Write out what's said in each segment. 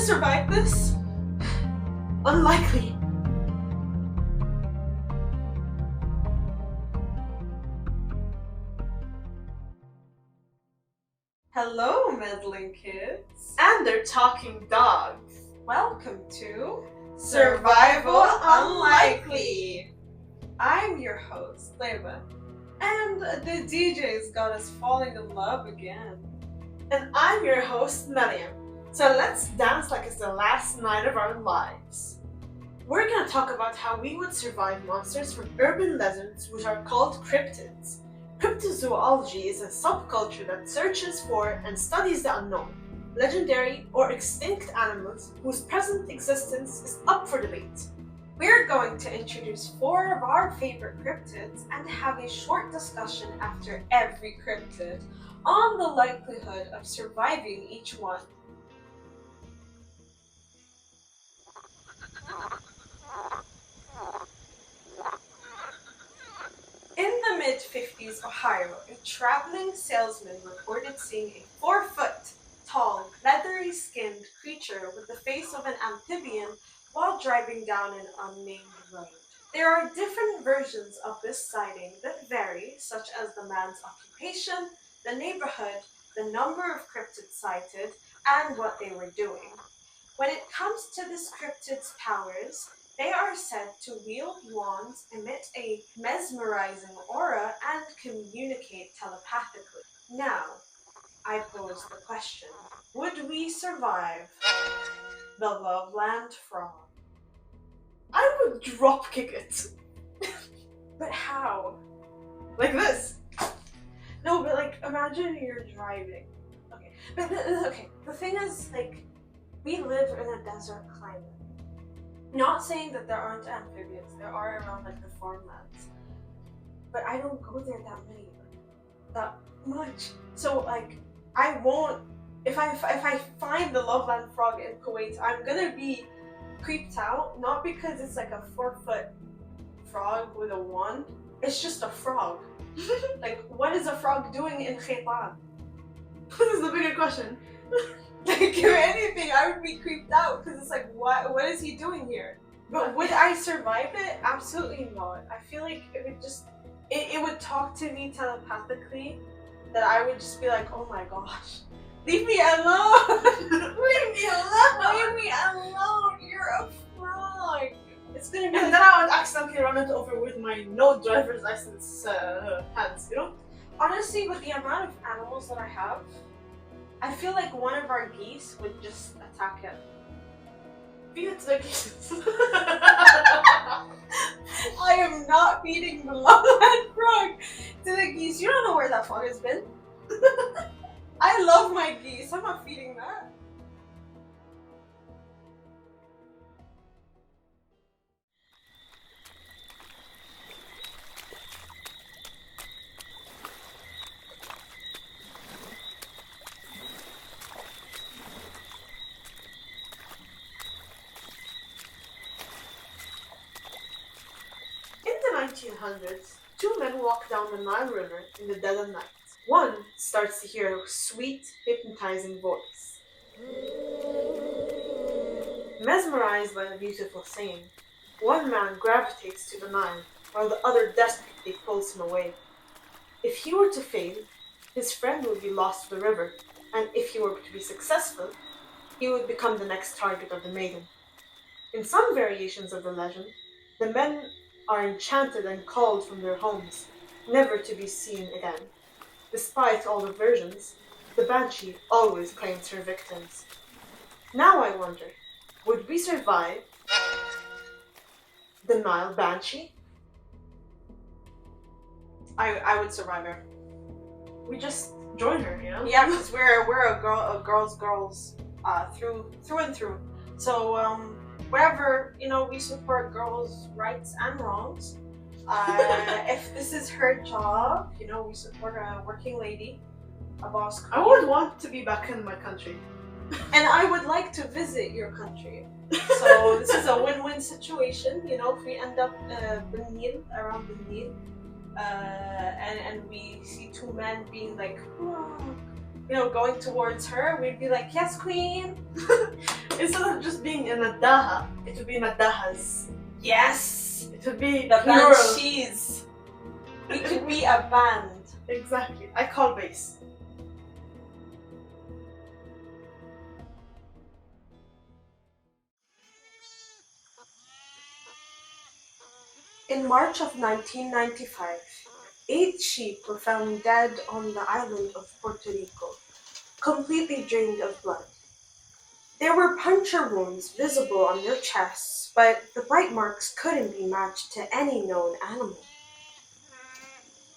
survive this? Unlikely. Hello, meddling kids. And their talking dogs. Welcome to Survival Unlikely. I'm your host, Leva. And the DJ's got us falling in love again. And I'm your host, Mariam. So let's dance like it's the last night of our lives. We're gonna talk about how we would survive monsters from urban legends which are called cryptids. Cryptozoology is a subculture that searches for and studies the unknown, legendary or extinct animals whose present existence is up for debate. We're going to introduce 4 of our favorite cryptids and have a short discussion after every cryptid on the likelihood of surviving each one. In the mid-50s Ohio, a traveling salesman reported seeing a 4-foot tall, leathery-skinned creature with the face of an amphibian while driving down an unnamed road. There are different versions of this sighting that vary, such as the man's occupation, the neighborhood, the number of cryptids sighted, and what they were doing. When it comes to this cryptid's powers, they are said to wield wands, emit a mesmerizing aura, and communicate telepathically. Now, I pose the question, would we survive the Loveland frog? I would dropkick it. But how? Like this. No, but like, imagine you're driving. Okay, but the thing is, like, we live in a desert climate. Not saying that there aren't amphibians, there are around like the farmlands. But I don't go there that much. So like, I won't, if I find the Loveland frog in Kuwait, I'm gonna be creeped out, not because it's like a 4-foot frog with a wand. It's just a frog. Like, what is a frog doing in Khaitan? This is the bigger question. Like, if anything, I would be creeped out because it's like, what is he doing here? But would I survive it? Absolutely not. I feel like it would just, it would talk to me telepathically that I would just be like, oh my gosh, leave me alone! Leave me alone! Leave me alone! You're a frog! It's gonna be. And then I would accidentally run it over with my no driver's license hands, you know? Honestly, with the amount of animals that I have, I feel like one of our geese would just attack him. Feed it to the geese. I am not feeding the Loveland frog to the geese. You don't know where that frog has been. I love my geese. I'm not feeding that. In the 1900s, 2 men walk down the Nile River in the dead of night. One starts to hear a sweet, hypnotizing voice. Mesmerized by the beautiful singing, one man gravitates to the Nile, while the other desperately pulls him away. If he were to fail, his friend would be lost to the river, and if he were to be successful, he would become the next target of the maiden. In some variations of the legend, the men are enchanted and called from their homes, never to be seen again. Despite all the versions, the banshee always claims her victims. Now I wonder, would we survive the Nile banshee? I would survive her. We just join her, you know? Yeah, because we're a girls through and through. So whatever, you know, we support girls' rights and wrongs. If this is her job, you know, we support a working lady, a boss queen. I would want to be back in my country. And I would like to visit your country. So this is a win-win situation, you know, if we end up around the Nile, and we see 2 men being like, oh, going towards her, we'd be like, yes, queen. Instead of just being in a daha, it would be in a dahas. Yes. It would be The plural. banshees. We could be a band. Exactly. I call base. In March of 1995, 8 sheep were found dead on the island of Puerto Rico, completely drained of blood. There were puncture wounds visible on their chests, but the bite marks couldn't be matched to any known animal.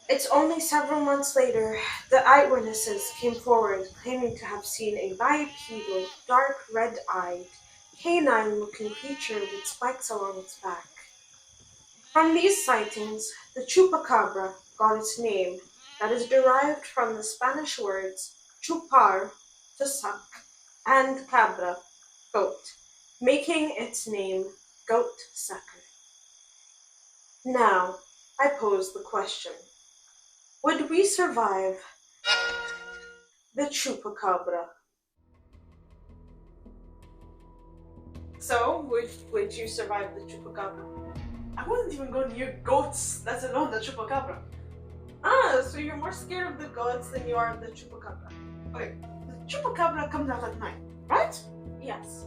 It's only several months later that eyewitnesses came forward claiming to have seen a bipedal, dark red-eyed, canine-looking creature with spikes along its back. From these sightings, the chupacabra got its name, that is derived from the Spanish words chupar, to suck, and cabra, goat, making its name goat sucker. Now, I pose the question, would we survive the chupacabra? So, would you survive the chupacabra? I wouldn't even go near goats, let alone the chupacabra. Ah, so you're more scared of the goats than you are of the chupacabra. Okay, the chupacabra comes out at night, right? Yes.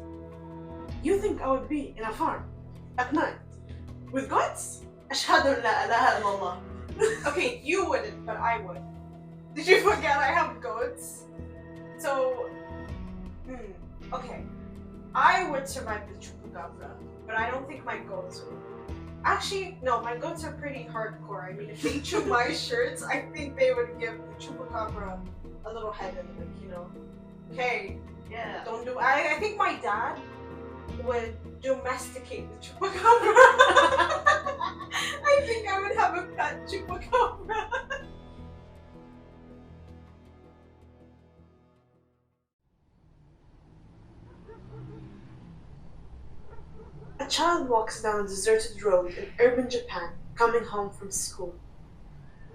You think I would be in a farm at night with goats? Ashhadu an la ilaha illallah. Okay, you wouldn't, but I would. Did you forget I have goats? So, okay. I would survive the chupacabra, but I don't think my goats would. Actually, no, my goats are pretty hardcore. I mean, if they chew my shirts, I think they would give the chupacabra a little head in, like, okay, Yeah. don't do. I think my dad would domesticate the chupacabra. I think I would have a pet chupacabra. A child walks down a deserted road in urban Japan, coming home from school.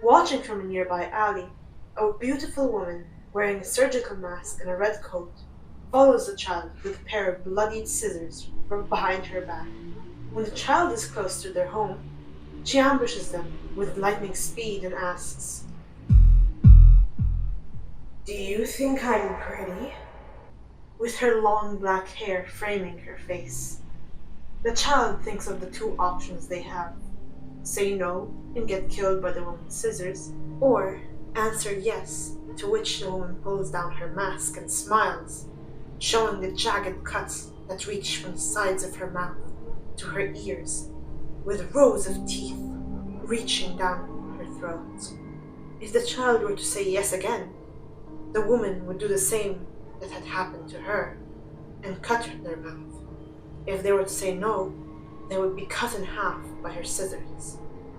Watching from a nearby alley, a beautiful woman wearing a surgical mask and a red coat follows the child with a pair of bloodied scissors from behind her back. When the child is close to their home, she ambushes them with lightning speed and asks, Do you think I'm pretty? with her long black hair framing her face. The child thinks of the two options they have: say no and get killed by the woman's scissors, or answer yes, to which the woman pulls down her mask and smiles, showing the jagged cuts that reach from the sides of her mouth to her ears, with rows of teeth reaching down her throat. If the child were to say yes again, the woman would do the same that had happened to her and cut their mouth. If they were to say no, they would be cut in half by her scissors.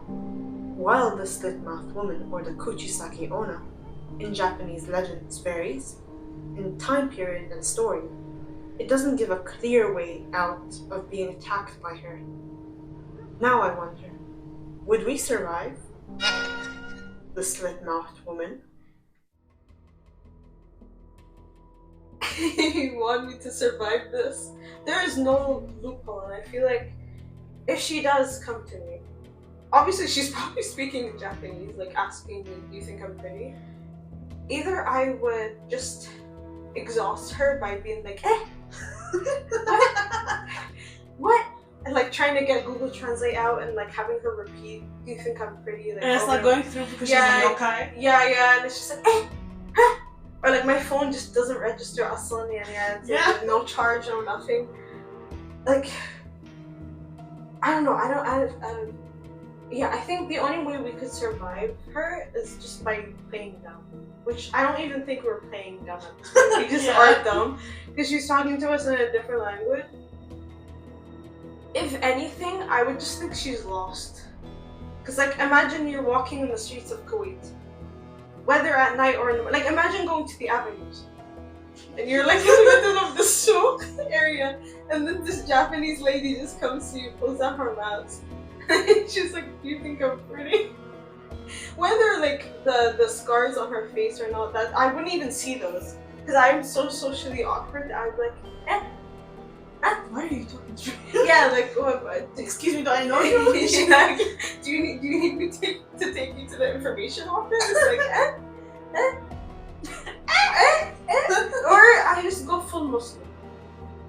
While the slit-mouthed woman, or the Kuchisake Onna, in Japanese legends varies, in time period and story, it doesn't give a clear way out of being attacked by her. Now I wonder, would we survive? The slit-mouthed woman. You want me to survive this? There is no loophole, and I feel like if she does come to me, obviously she's probably speaking in Japanese, like asking me, do you think I'm pretty? Either I would just exhaust her by being like, what? And like trying to get Google Translate out and like having her repeat, do you think I'm pretty? Like, And it's not going through because Yeah. she's a yokai? Yeah, and it's just like, or like my phone just doesn't register Aslan and it's like no charge, no nothing. Like, I don't know, I don't, yeah, I think the only way we could survive her is just by playing dumb. Which I don't even think we're playing dumb at this point. We just are dumb. Because she's talking to us in a different language. If anything, I would just think she's lost. Because like, imagine you're walking in the streets of Kuwait. Whether at night or in the like, imagine going to the avenues. And you're like in the middle of the souk area. And then this Japanese lady just comes to you, pulls out her mask. And she's like, do you think I'm pretty? whether like the scars on her face or not, that I wouldn't even see those because I'm so socially awkward. I'd be like, Why are you talking to me? yeah, like what? Excuse me, do I know you? do you need me to take you to the information office? Like, or I just go full Muslim.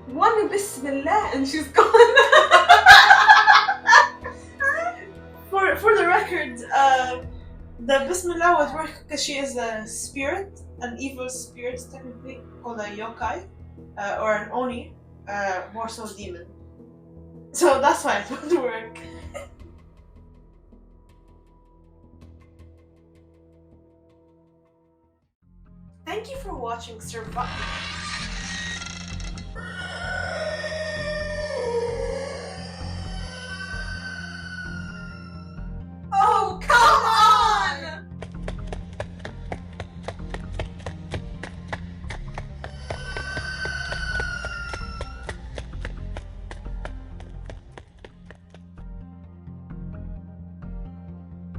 One Bismillah and she's gone. For the record, the Bismillah would work because she is a spirit, an evil spirit technically, called a yokai, or an oni, more so a demon. So that's why it would work. Thank you for watching Survival. Oh, come on!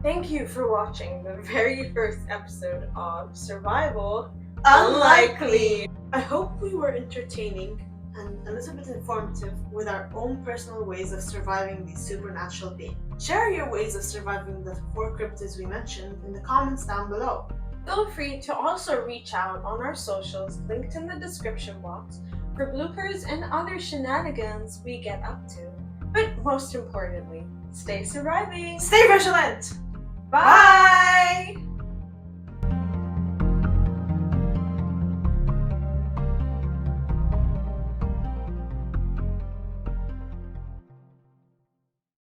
Thank you for watching the very first episode of Survival Unlikely. I hope we were entertaining and a little bit informative with our own personal ways of surviving these supernatural beings. Share your ways of surviving the 4 cryptids we mentioned in the comments down below. Feel free to also reach out on our socials linked in the description box for bloopers and other shenanigans we get up to. But most importantly, stay surviving! Stay vigilant! Bye!